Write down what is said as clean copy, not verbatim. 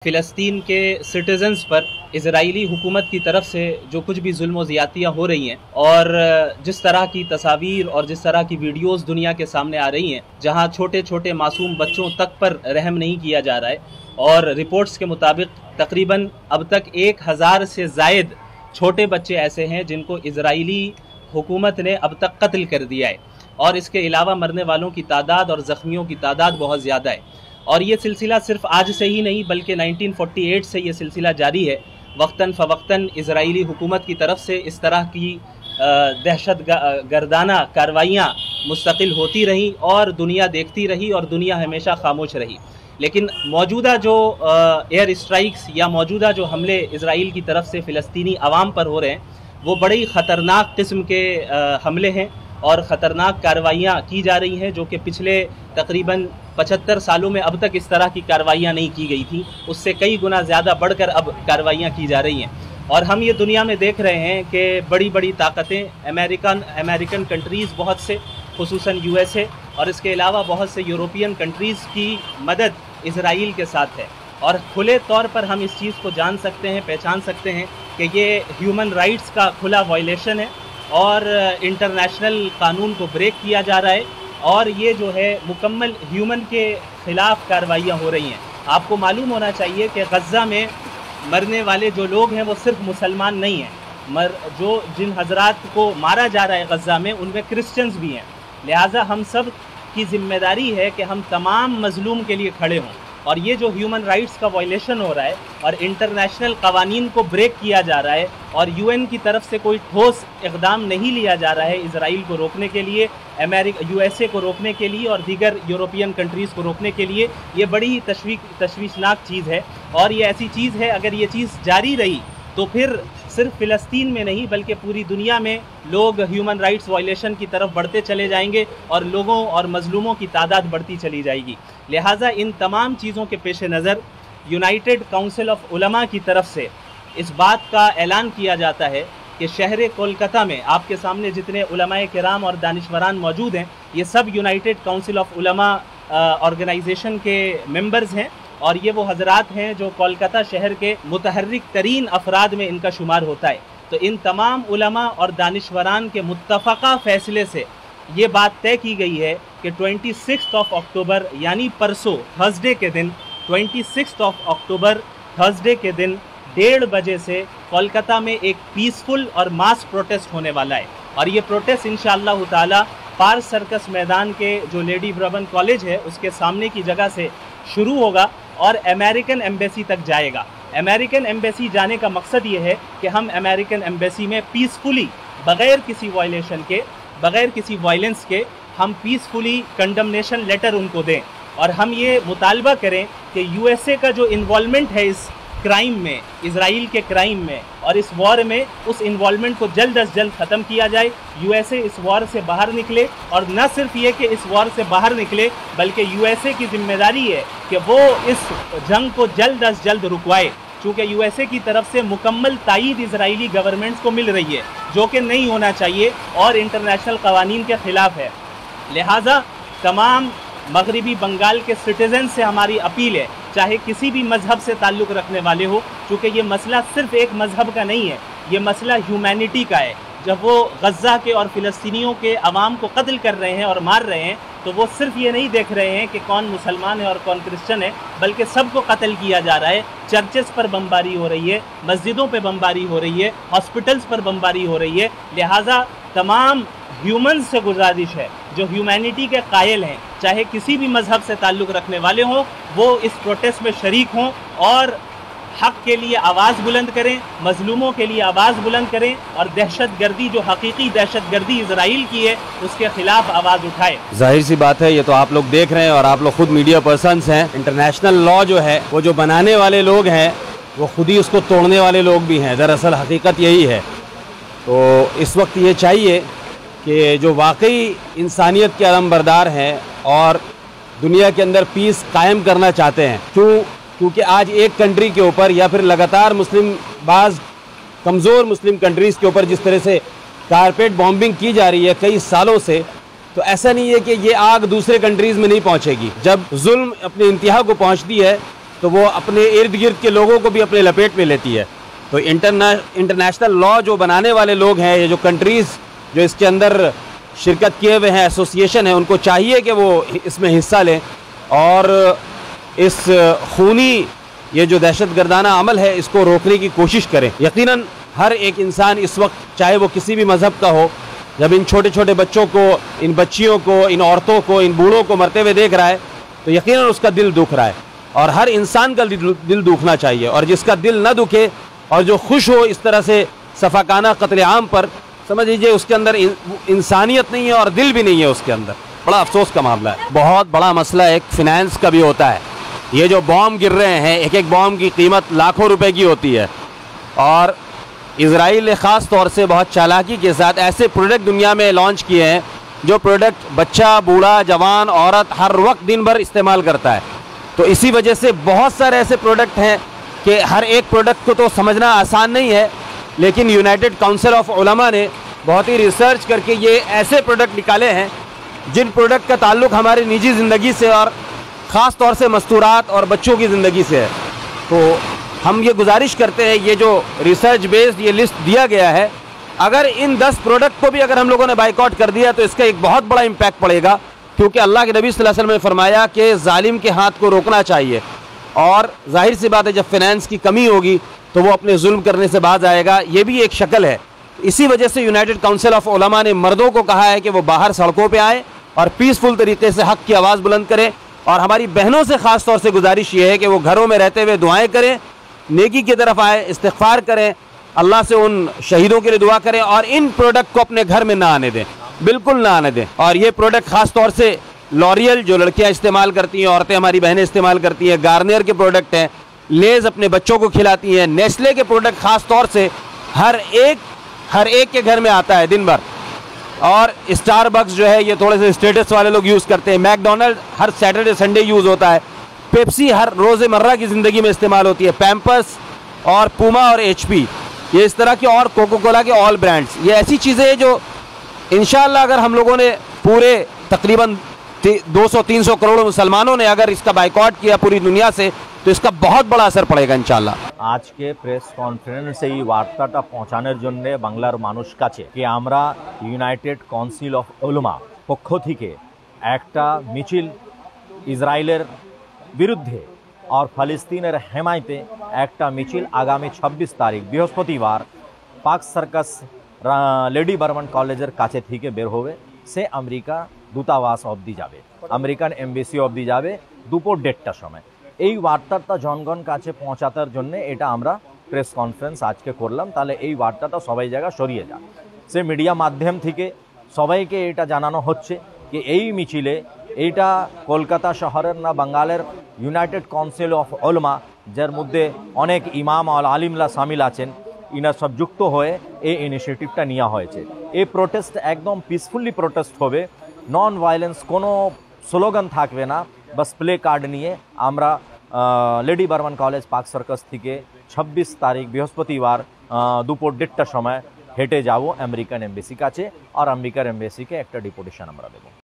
फ़िलिस्तीन के सिटीजन्स पर इजरायली हुकूमत की तरफ से जो कुछ भी जुल्म ज़्यादतियाँ हो रही हैं और जिस तरह की तस्वीर और जिस तरह की वीडियोस दुनिया के सामने आ रही हैं, जहां छोटे छोटे मासूम बच्चों तक पर रहम नहीं किया जा रहा है और रिपोर्ट्स के मुताबिक तकरीबन अब तक 1000 से ज़ायद छोटे बच्चे ऐसे हैं जिनको इजरायली हुकूमत ने अब तक कत्ल कर दिया है और इसके अलावा मरने वालों की तादाद और ज़ख्मियों की तादाद बहुत ज़्यादा है। और ये सिलसिला सिर्फ आज से ही नहीं बल्कि 1948 से ये सिलसिला जारी है। वक्तन फ़वक्तन इजरायली हुकूमत की तरफ से इस तरह की दहशत गर्दाना कार्रवाइयाँ मुस्तकिल होती रहीं और दुनिया देखती रही और दुनिया हमेशा खामोश रही। लेकिन मौजूदा जो एयर स्ट्राइक्स या मौजूदा जो हमले इजराइल की तरफ से फ़िलिस्तीनी अवाम पर हो रहे हैं वो बड़े ही ख़तरनाक किस्म के हमले हैं और ख़तरनाक कार्रवाइयाँ की जा रही हैं जो कि पिछले तकरीबन 75 सालों में अब तक इस तरह की कार्रवाइयाँ नहीं की गई थी। उससे कई गुना ज़्यादा बढ़कर अब कार्रवाइयाँ की जा रही हैं और हम ये दुनिया में देख रहे हैं कि बड़ी बड़ी ताकतें अमेरिकन कंट्रीज़ बहुत से खुसूसन USA और इसके अलावा बहुत से यूरोपियन कंट्रीज़ की मदद इजराइल के साथ है और खुले तौर पर हम इस चीज़ को जान सकते हैं, पहचान सकते हैं कि ये ह्यूमन राइट्स का खुला वायलेशन है और इंटरनेशनल कानून को ब्रेक किया जा रहा है और ये जो है मुकम्मल ह्यूमन के ख़िलाफ़ कार्रवाइयाँ हो रही हैं। आपको मालूम होना चाहिए कि गज़ा में मरने वाले जो लोग हैं वो सिर्फ मुसलमान नहीं हैं, जिन हजरात को मारा जा रहा है गज़ा में उनमें क्रिश्चियंस भी हैं। लिहाजा हम सब की ज़िम्मेदारी है कि हम तमाम मज़लूम के लिए खड़े हों और ये जो ह्यूमन राइट्स का वायलेशन हो रहा है और इंटरनेशनल कवानीन को ब्रेक किया जा रहा है और UN की तरफ से कोई ठोस इक़दाम नहीं लिया जा रहा है इजराइल को रोकने के लिए, USA को रोकने के लिए और दीगर यूरोपियन कंट्रीज़ को रोकने के लिए, ये बड़ी तशवीशनाक चीज़ है। और ये ऐसी चीज़ है अगर ये चीज़ जारी रही तो फिर सिर्फ फ़िलिस्तीन में नहीं बल्कि पूरी दुनिया में लोग ह्यूमन राइट्स वायलेशन की तरफ बढ़ते चले जाएंगे और लोगों और मज़लूमों की तादाद बढ़ती चली जाएगी। लिहाजा इन तमाम चीज़ों के पेश नज़र यूनाइटेड काउंसिल ऑफ उलमा की तरफ से इस बात का ऐलान किया जाता है कि शहर कोलकाता में आपके सामने जितने उलमाए किराम और दानिशवरान मौजूद हैं ये सब यूनाइटेड काउंसिल ऑफ उलमा ऑर्गेनाइजेशन के मेंबर्स हैं और ये वो हजरात हैं जो कोलकाता शहर के मुतहर्रिक तरीन अफराद में इनका शुमार होता है। तो इन तमाम उलमा और दानिशवरान के मुत्तफ़क़ा फ़ैसले से ये बात तय की गई है कि 26 अक्टूबर यानी परसों थर्सडे के दिन 26 अक्टूबर थर्सडे के दिन 1:30 बजे से कोलकाता में एक पीसफुल और मास प्रोटेस्ट होने वाला है और ये प्रोटेस्ट इंशाअल्लाह ताला पार्क सर्कस मैदान के जो लेडी ब्रबन कॉलेज है उसके सामने की जगह से शुरू होगा और अमेरिकन एम्बेसी तक जाएगा। अमेरिकन एम्बेसी जाने का मकसद ये है कि हम अमेरिकन एम्बेसी में पीसफुली बग़ैर किसी वायलेशन के, बग़ैर किसी वायलेंस के हम पीसफुली कंडमनेशन लेटर उनको दें और हम ये मुतालबा करें कि USA का जो इन्वॉल्वमेंट है इस क्राइम में, इजराइल के क्राइम में और इस वॉर में, उस इन्वॉल्वमेंट को जल्द अज जल्द ख़त्म किया जाए। USA इस वॉर से बाहर निकले और न सिर्फ ये कि इस वॉर से बाहर निकले बल्कि USA की जिम्मेदारी है कि वो इस जंग को जल्द अज जल्द रुकवाए चूँकि USA की तरफ से मुकम्मल तायीद इजरायली गवर्नमेंट्स को मिल रही है जो कि नहीं होना चाहिए और इंटरनेशनल कवानीन के ख़िलाफ़ है। लिहाजा तमाम मगरबी बंगाल के सिटीज़न से हमारी अपील है, चाहे किसी भी मज़हब से ताल्लुक़ रखने वाले हो, क्योंकि ये मसला सिर्फ़ एक मज़हब का नहीं है, ये मसला ह्यूमैनिटी का है। जब वो गज़ा के और फ़िलिस्तीनियों के अवाम को कत्ल कर रहे हैं और मार रहे हैं तो वो सिर्फ ये नहीं देख रहे हैं कि कौन मुसलमान है और कौन क्रिश्चन है, बल्कि सबको कत्ल किया जा रहा है। चर्चेस पर बमबारी हो रही है, मस्जिदों पे बमबारी हो रही है, हॉस्पिटल्स पर बमबारी हो रही है। लिहाजा तमाम ह्यूमन से गुजारिश है जो ह्यूमैनिटी के कायल हैं, चाहे किसी भी मज़हब से ताल्लुक़ रखने वाले हों, वो इस प्रोटेस्ट में शरीक हों और हक़ के लिए आवाज़ बुलंद करें, मज़लूमों के लिए आवाज़ बुलंद करें और दहशतगर्दी जो हकीकी दहशतगर्दी इजराइल की है उसके ख़िलाफ़ आवाज़ उठाए। जाहिर सी बात है, ये तो आप लोग देख रहे हैं और आप लोग खुद मीडिया पर्सन्स हैं। इंटरनेशनल लॉ जो है वो जो बनाने वाले लोग हैं वो खुद ही उसको तोड़ने वाले लोग भी हैं। दरअसल हकीकत यही है। तो इस वक्त ये चाहिए कि जो वाकई इंसानियत के अलमबरदार हैं और दुनिया के अंदर पीस कायम करना चाहते हैं, क्योंकि आज एक कंट्री के ऊपर या फिर लगातार बाज़ कमज़ोर मुस्लिम कंट्रीज़ के ऊपर जिस तरह से कारपेट बॉम्बिंग की जा रही है कई सालों से, तो ऐसा नहीं है कि ये आग दूसरे कंट्रीज़ में नहीं पहुंचेगी। जब जुल्म अपनी इंतहा को पहुंचती है तो वो अपने इर्द गिर्द के लोगों को भी अपने लपेट में लेती है। तो इंटरनेशनल लॉ जो बनाने वाले लोग हैं, ये जो कंट्रीज़ जो इसके अंदर शिरकत किए हुए हैं, एसोसिएशन है, उनको चाहिए कि वो इसमें हिस्सा लें और इस खूनी ये जो दहशतगर्दाना अमल है इसको रोकने की कोशिश करें। यकीनन हर एक इंसान इस वक्त, चाहे वो किसी भी मज़हब का हो, जब इन छोटे छोटे बच्चों को, इन बच्चियों को, इन औरतों को, इन बूढ़ों को मरते हुए देख रहा है तो यकीनन उसका दिल दुख रहा है। और हर इंसान का दिल दुखना चाहिए, और जिसका दिल न दुखे और जो खुश हो इस तरह से सफाकाना कत्लेआम पर, समझ लीजिए उसके अंदर इंसानियत नहीं है और दिल भी नहीं है उसके अंदर। बड़ा अफसोस का मामला है। बहुत बड़ा मसला एक फिनेंस का भी होता है। ये जो बॉम्ब गिर रहे हैं, एक एक बॉम्ब की कीमत लाखों रुपए की होती है, और इजराइल ने ख़ास तौर से बहुत चालाकी के साथ ऐसे प्रोडक्ट दुनिया में लॉन्च किए हैं जो प्रोडक्ट बच्चा, बूढ़ा, जवान, औरत हर वक्त दिन भर इस्तेमाल करता है। तो इसी वजह से बहुत सारे ऐसे प्रोडक्ट हैं कि हर एक प्रोडक्ट को तो समझना आसान नहीं है, लेकिन यूनाइटेड काउंसिल ऑफ उलमा ने बहुत ही रिसर्च करके ये ऐसे प्रोडक्ट निकाले हैं जिन प्रोडक्ट का ताल्लुक़ हमारी निजी ज़िंदगी से और ख़ास तौर से मस्तूरात और बच्चों की ज़िंदगी से है। तो हम ये गुजारिश करते हैं, ये जो रिसर्च बेस्ड ये लिस्ट दिया गया है, अगर इन 10 प्रोडक्ट को भी अगर हम लोगों ने बाइकआउट कर दिया तो इसका एक बहुत बड़ा इम्पैक्ट पड़ेगा, क्योंकि अल्लाह के नबी सल्लल्लाहु अलैहि वसल्लम ने फरमाया कि जालिम के हाथ को रोकना चाहिए, और जाहिर सी बात है जब फाइनेंस की कमी होगी तो वो अपने जुल्म करने से बाज आएगा। ये भी एक शक्ल है। इसी वजह से यूनाइटेड काउंसिल ऑफ उलमा ने मर्दों को कहा है कि वो बाहर सड़कों पे आए और पीसफुल तरीके से हक़ की आवाज़ बुलंद करें, और हमारी बहनों से ख़ास तौर से गुजारिश ये है कि वो घरों में रहते हुए दुआएं करें, नेकी की तरफ आए, इस्तिग़फ़ार करें, अल्लाह से उन शहीदों के लिए दुआ करें, और इन प्रोडक्ट को अपने घर में ना आने दें, बिल्कुल ना आने दें। और ये प्रोडक्ट ख़ास तौर से लॉरियल जो लड़कियां इस्तेमाल करती हैं, औरतें हमारी बहनें इस्तेमाल करती हैं, गार्नियर के प्रोडक्ट हैं, लेज़ अपने बच्चों को खिलाती हैं, नेस्ले के प्रोडक्ट ख़ास तौर से हर एक के घर में आता है दिन भर, और स्टारबक्स जो है ये थोड़े से स्टेटस वाले लोग यूज़ करते हैं, मैकडोनल्ड हर सैटरडे संडे यूज़ होता है, पेप्सी हर रोज़मर्रा की ज़िंदगी में इस्तेमाल होती है, पैम्पर्स और पूमा और HP, ये इस तरह के, और कोको कोला के ऑल ब्रांड्स, ये ऐसी चीज़ें हैं जो इंशाअल्लाह अगर हम लोगों ने पूरे तकरीबन 200-300 करोड़ मुसलमानों ने अगर इसका बाइकआउट किया पूरी दुनिया से, तो इसका बहुत बड़ा असर पड़ेगा इंशाअल्लाह। आज के प्रेस कॉन्फ्रेंस এই বার্তাটা পৌঁছানোর জন্য বাংলার মানুষ কাছে কি আমরা ইউনাইটেড কাউন্সিল অফ উলামা পক্ষ থেকে একটা মিছিল ইসরায়েলের বিরুদ্ধে আর ফিলিস্তিনের হেমায়তে একটা মিছিল আগামী 26 তারিখ বৃহস্পতিবার পাক সার্কাস লেডি বার্মান কলেজের কাছে থেকে বের হবে, সে আমেরিকা দূতাবাস অবধি যাবে, আমেরিকান এমবেসি অবধি যাবে দুপুর 1:30টার সময়। এই বার্তাটা জনগণ কাছে পৌঁছানোর জন্য এটা আমরা প্রেস কনফারেন্স আজকে করলাম, তাহলে এই বার্তাটা সবাই জায়গা ছড়িয়ে যাক। সে মিডিয়া মাধ্যম থেকে সবাইকে এটা জানানো হচ্ছে যে এই মিছিলে এইটা কলকাতা শহরের না বাঙালের ইউনাইটেড কাউন্সিল অফ উলামা, যার মধ্যে অনেক ইমাম আর আলিমরা শামিল আছেন, ইনার সব যুক্ত হয়ে এই ইনিশিয়েটিভটা নেওয়া হয়েছে। এই প্রোটেস্ট একদম পিসফুলি প্রোটেস্ট হবে, নন ভায়োলেন্স, কোনো স্লোগান থাকবে না, বাস প্লে কার্ড নিয়ে আমরা lady Barman college park circus থেকে 26 তারিখ বৃহস্পতিবার দুপুর 1:30টার সময় হেঁটে যাব আমেরিকান এমবেসি কাছে, আর আমেরিকার এমবেসিকে একটা ডিপুটেশন আমরা দেবো।